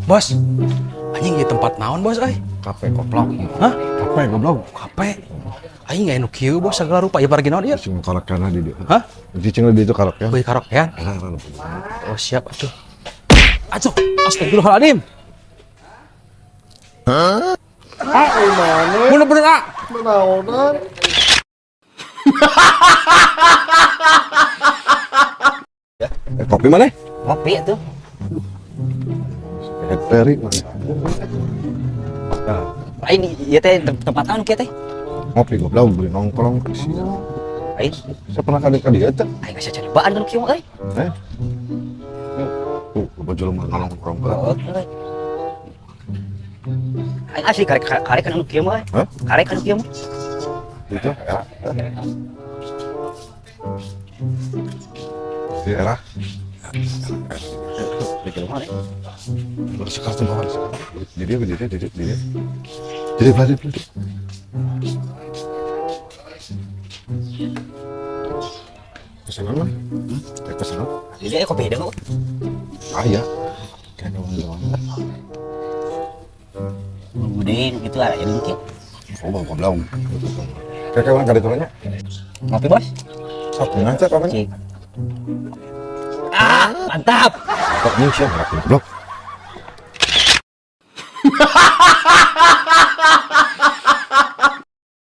Bos, anjing di tempat naon bos, Kafe goblok. Hah? Kafe goblok. Kape. Aing nggak enak kieu bos, segala rupa ya pergi naon ya. Cing karaokean di dia. Hah? Cing di itu karaokean. Beuy karaokean. Oh siap atuh. Aduh, astagfirullahaladzim. Hah? Gimana? Bener-bener Naonan. Kopi mana? Kopi itu. Peri mana? Lain ieu teh tempat naon kieu teh? Ngopi goblok beli nongkrong ke sini. Lain. Saya pernah kali kali eta. Aing geus cobaan kan kieu euy. Tuh, baju lemah nongkrong Oh, euy. Aing asli karek kan anu kieu mah. Hah? Karek kan kieu mah. Itu ya. Di era. Di rumah nih. Baru sekarang bawah. Jadi apa jadi. Jadi balik. Kesenang lah. Kesenang. Jadi kopi ada kok. Ah ya. Kayak ngomong. Buding gitu ada jadi mungkin. Oh, bang belum. Kayak kawan kali turunnya. Ngopi bos. Satu ngaca kapan? Cik. Ah, mantap. Kok ini sih blok.